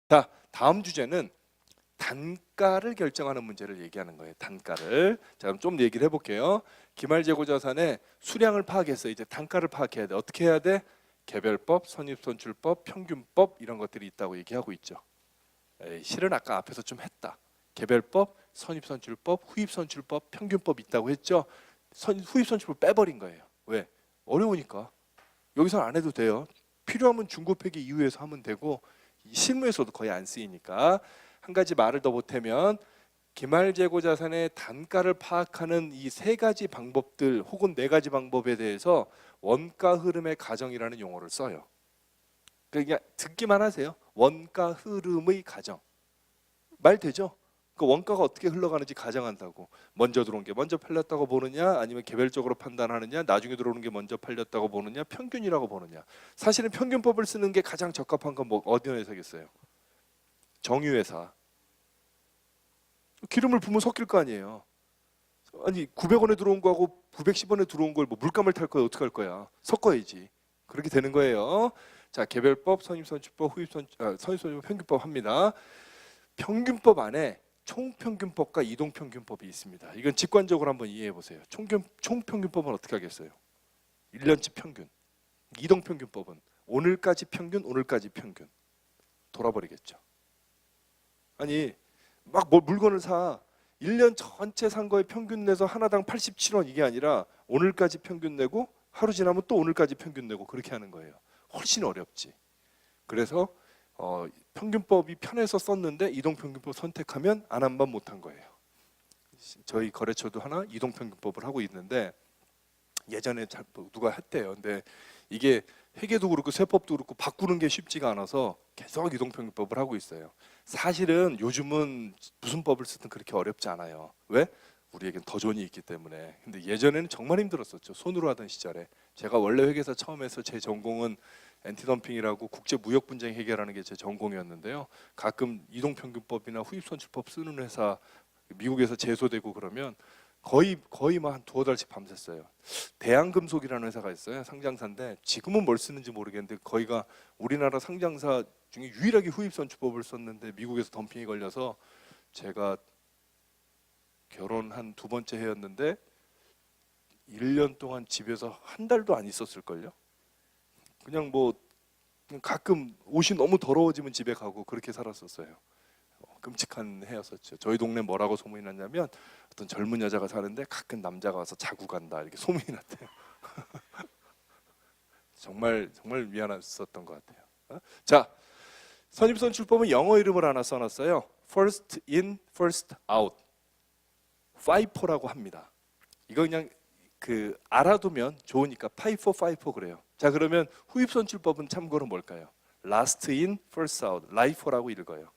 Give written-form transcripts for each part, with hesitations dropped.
자, 다음 주제는 단가를 결정하는 문제를 얘기하는 거예요. 단가를. 자, 그럼 좀 얘기를 해볼게요. 기말재고자산의 수량을 파악해서 이제 단가를 파악해야 돼. 어떻게 해야 돼? 개별법, 선입선출법, 평균법 이런 것들이 있다고 얘기하고 있죠. 실은 아까 앞에서 좀 했다. 개별법, 선입선출법, 후입선출법, 평균법 있다고 했죠. 후입선출법 빼버린 거예요. 왜? 어려우니까. 여기서는 안 해도 돼요. 필요하면 중고회계 이후에서 하면 되고 실무에서도 거의 안 쓰이니까. 한 가지 말을 더 보태면 기말재고자산의 단가를 파악하는 이 세 가지 방법들 혹은 네 가지 방법에 대해서 원가 흐름의 가정이라는 용어를 써요. 그냥 듣기만 하세요. 원가 흐름의 가정. 말 되죠? 그 원가가 어떻게 흘러가는지 가정한다고. 먼저 들어온 게 먼저 팔렸다고 보느냐, 아니면 개별적으로 판단하느냐, 나중에 들어오는 게 먼저 팔렸다고 보느냐, 평균이라고 보느냐. 사실은 평균법을 쓰는 게 가장 적합한 건 뭐 어디 회사겠어요? 정유회사. 기름을 부으면 섞일 거 아니에요. 아니 900원에 들어온 거하고 910원에 들어온 걸 뭐 물감을 탈 거야, 어떻게 할 거야? 섞어야지. 그렇게 되는 거예요. 자, 개별법, 선입선출법, 선입선출법, 평균법 합니다. 평균법 안에 총평균법과 이동평균법이 있습니다. 이건 직관적으로 한번 이해해 보세요. 총평균법은 어떻게 하겠어요? 1년치 평균. 이동평균법은 오늘까지 평균, 오늘까지 평균. 돌아버리겠죠. 아니 막 뭐 물건을 사 1년 전체 산 거에 평균 내서 하나당 87원 이게 아니라 오늘까지 평균 내고 하루 지나면 또 오늘까지 평균 내고 그렇게 하는 거예요. 훨씬 어렵지. 그래서 평균법이 편해서 썼는데 이동평균법 선택하면 안 한 번 못 한 거예요. 저희 거래처도 하나 이동평균법을 하고 있는데 예전에 누가 했대요. 근데 이게 회계도 그렇고 세법도 그렇고 바꾸는 게 쉽지가 않아서 계속 이동평균법을 하고 있어요. 사실은 요즘은 무슨 법을 쓰든 그렇게 어렵지 않아요. 왜? 우리에겐 더 좋은 이 있기 때문에. 근데 예전에는 정말 힘들었었죠. 손으로 하던 시절에. 제가 원래 회계사 처음 해서 제 전공은 엔티덤핑이라고 국제무역분쟁 해결하는 게 제 전공이었는데요. 가끔 이동평균법이나 후입선출법 쓰는 회사 미국에서 제소되고 그러면 거의 막 한 두어 달씩 밤샜어요. 대한금속이라는 회사가 있어요. 상장사인데 지금은 뭘 쓰는지 모르겠는데 거기가 우리나라 상장사 중에 유일하게 후입선출법을 썼는데 미국에서 덤핑이 걸려서 제가 결혼한 두 번째 해였는데 1년 동안 집에서 한 달도 안 있었을걸요. 그냥 뭐 가끔 옷이 너무 더러워지면 집에 가고 그렇게 살았었어요. 끔찍한 해였었죠. 저희 동네 뭐라고 소문이 났냐면 어떤 젊은 여자가 사는데 가끔 남자가 와서 자고 간다 이렇게 소문이 났대요. 정말 미안했었던 것 같아요. 자, 선입선출법은 영어 이름을 하나 써놨어요. First in, first out. FIFO라고 합니다. 이거 그냥 알아두면 좋으니까 FIFO 그래요. 자, 그러면 후입선출법은 참고로 뭘까요? Last in, first out. LIFO라고 읽어요.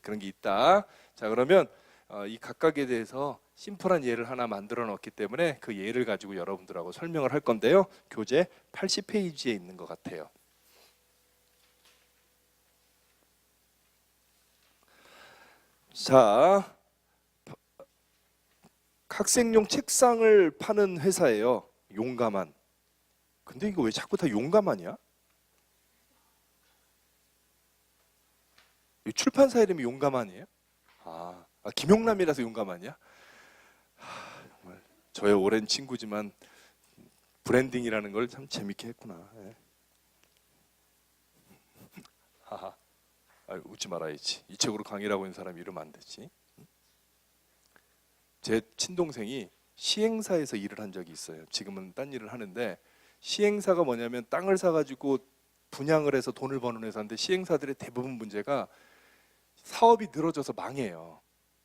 그런 게 있다. 자, 그러면 이 각각에 대해서 심플한 예를 하나 만들어 놓았기 때문에 그 예를 가지고 여러분들하고 설명을 할 건데요. 교재 80페이지에 있는 것 같아요. 자, 학생용 책상을 파는 회사예요. 용감한. 근데 이거 왜 자꾸 다 용감하냐? 출판사 이름이 용감한이에요? 김용남이라서 용감하냐? 정말 저의 오랜 친구지만 브랜딩이라는 걸 참 재밌게 했구나. 예. 웃지 말아야지. 이 책으로 강의라고 있는 사람 이러면 안 되지. 제 친동생이 시행사에서 일을 한 적이 있어요. 지금은 딴 일을 하는데 시행사가 뭐냐면 땅을 사가지고 분양을 해서 돈을 버는 회사인데 시행사들의 대부분 문제가 사업이 늘어져서 망해요.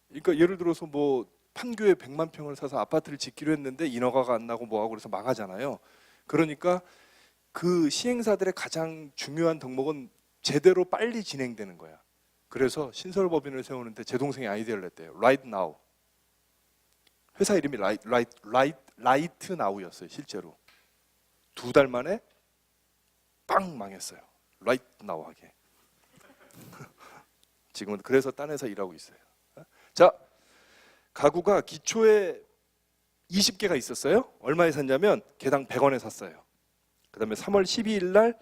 그러니까 예를 들어서 뭐 판교에 100만 평을 사서 아파트를 짓기로 했는데 인허가가 안 나고 뭐하고 그래서 망하잖아요. 그러니까 그 시행사들의 가장 중요한 덕목은 제대로 빨리 진행되는 거야. 그래서 신설법인을 세우는데 제 동생이 아이디어를 냈대요. Right now. 회사 이름이 Right Now였어요. 실제로 2달 만에 빵 망했어요. Right Now 하게. 지금은 그래서 딴 회사 일하고 있어요. 자, 가구가 기초에 20개가 있었어요. 얼마에 샀냐면 개당 100원에 샀어요. 그 다음에 3월 12일 날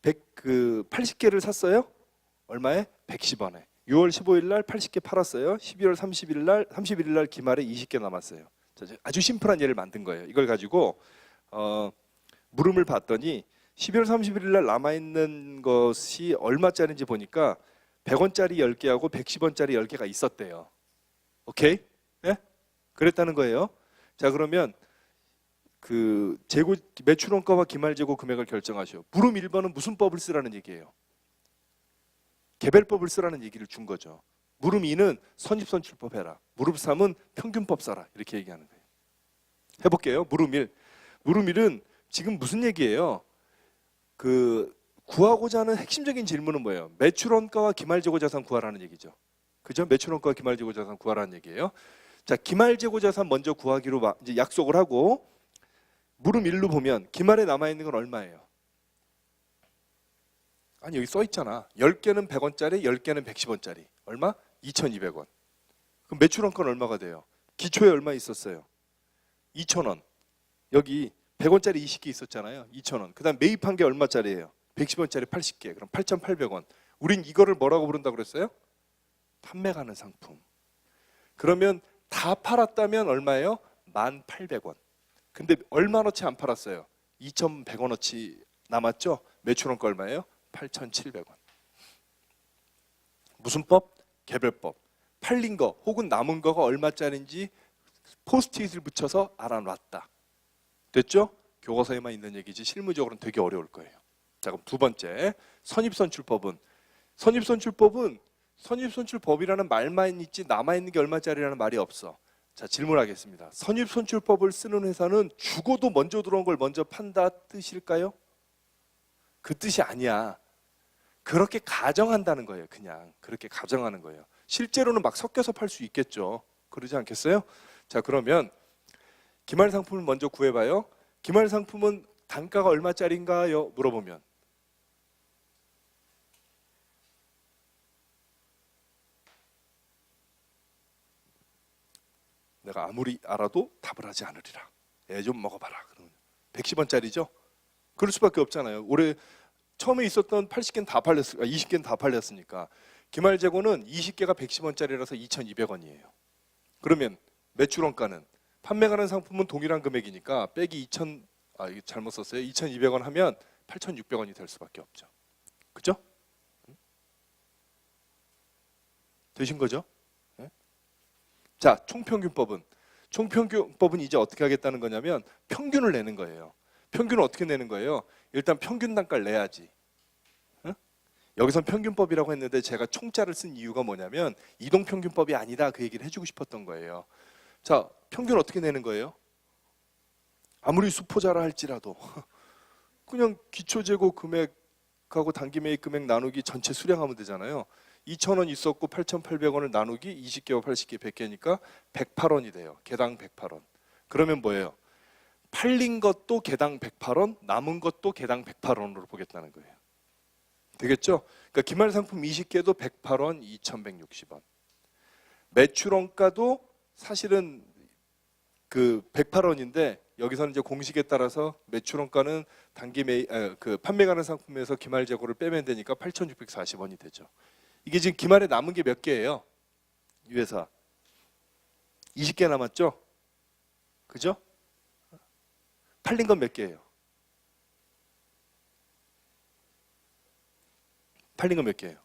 80개를 샀어요. 얼마에? 110원에. 6월 15일 날 80개 팔았어요. 12월 31일 날 기말에 20개 남았어요. 자, 아주 심플한 예를 만든 거예요. 이걸 가지고 물음을 봤더니 12월 31일 날 남아 있는 것이 얼마짜리인지 보니까 100원짜리 10개하고 110원짜리 10개가 있었대요. 오케이? 네? 그랬다는 거예요. 자, 그러면 그 매출원가와 기말재고 금액을 결정하시오. 물음 1번은 무슨 법을 쓰라는 얘기예요? 개별법을 쓰라는 얘기를 준 거죠. 물음 2는 선입선출법 해라. 물음 3은 평균법 써라. 이렇게 얘기하는 거예요. 해볼게요. 물음 1. 물음 1은 지금 무슨 얘기예요? 구하고자 하는 핵심적인 질문은 뭐예요? 매출원가와 기말재고자산 구하라는 얘기죠. 그죠? 매출원가와 기말재고자산 구하라는 얘기예요. 자, 기말재고자산 먼저 구하기로 이제 약속을 하고 물음 1로 보면 기말에 남아있는 건 얼마예요? 아니, 여기 써 있잖아. 10개는 100원짜리, 10개는 110원짜리. 얼마? 2,200원. 그럼 매출원가는 얼마가 돼요? 기초에 얼마 있었어요? 2,000원. 여기 100원짜리 20개 있었잖아요. 2,000원. 그 다음 매입한 게 얼마짜리예요? 110원짜리 80개. 그럼 8,800원. 우린 이거를 뭐라고 부른다고 그랬어요? 판매 가는 상품. 그러면 다 팔았다면 얼마예요? 1,800원. 근데 얼마어치 안 팔았어요? 2,100원어치 남았죠? 매출원가 얼마예요? 8,700원. 무슨 법? 개별법. 팔린 거 혹은 남은 거가 얼마짜리인지 포스트잇을 붙여서 알아놨다. 됐죠? 교과서에만 있는 얘기지 실무적으로는 되게 어려울 거예요. 자, 그럼 두 번째, 선입선출법은 선입선출법이라는 말만 있지 남아있는 게 얼마짜리라는 말이 없어. 자, 질문하겠습니다. 선입선출법을 쓰는 회사는 죽어도 먼저 들어온 걸 먼저 판다 뜻일까요? 그 뜻이 아니야. 그렇게 가정한다는 거예요. 그냥 그렇게 가정하는 거예요. 실제로는 막 섞여서 팔 수 있겠죠. 그러지 않겠어요? 자, 그러면 기말 상품을 먼저 구해봐요. 기말 상품은 단가가 얼마짜리인가요? 물어보면 내가 아무리 알아도 답을 하지 않으리라. 애 좀 먹어봐라. 그러면 110원짜리죠? 그럴 수밖에 없잖아요. 올해 처음에 있었던 80개는 다 팔렸으니까 20개는 다 팔렸으니까 기말 재고는 20개가 110원짜리라서 2,200원이에요. 그러면 매출원가는 판매 가는 상품은 동일한 금액이니까 빼기 이게 잘못 썼어요. 2,200원 하면 8,600원이 될 수밖에 없죠. 그죠? 되신 거죠? 네? 자, 총평균법은 이제 어떻게 하겠다는 거냐면 평균을 내는 거예요. 평균을 어떻게 내는 거예요? 일단 평균 단가를 내야지. 응? 여기선 평균법이라고 했는데 제가 총자를 쓴 이유가 뭐냐면 이동평균법이 아니다 그 얘기를 해주고 싶었던 거예요. 자, 평균 어떻게 내는 거예요? 아무리 수포자라 할지라도 그냥 기초재고 금액하고 단기매입 금액 나누기 전체 수량하면 되잖아요. 2,000원 있었고 8,800원을 나누기 20개와 80개 100개니까 108원이 돼요. 개당 108원. 그러면 뭐예요? 팔린 것도 개당 108원, 남은 것도 개당 108원으로 보겠다는 거예요. 되겠죠? 그러니까 기말 상품 20개도 108원, 2,160원. 매출원가도 사실은 그 108원인데 여기서는 이제 공식에 따라서 매출원가는 판매 가는 상품에서 기말 재고를 빼면 되니까 8,640원이 되죠. 이게 지금 기말에 남은 게 몇 개예요? 이 회사 20개 남았죠? 그죠? 팔린 건 몇 개예요? 팔린 건 몇 개예요?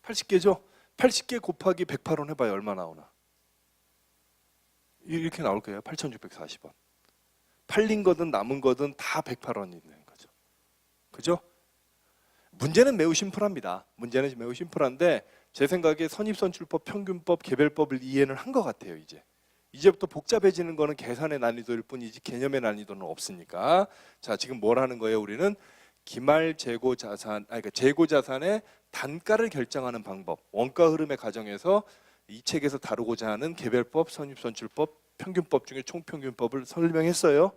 80개죠? 80개 곱하기 108원 해봐요. 얼마 나오나? 이렇게 나올 거예요. 8,640원. 팔린 거든 남은 거든 다 108원이 있는 거죠. 그죠? 문제는 매우 심플합니다. 문제는 매우 심플한데 제 생각에 선입선출법, 평균법, 개별법을 이해는 한 것 같아요. 이제부터 복잡해지는 거는 계산의 난이도일 뿐이지 개념의 난이도는 없으니까. 자, 지금 뭘 하는 거예요? 우리는 기말 재고 자산, 그러니까 재고 자산의 단가를 결정하는 방법, 원가 흐름의 과정에서 이 책에서 다루고자 하는 개별법, 선입선출법, 평균법 중에 총평균법을 설명했어요.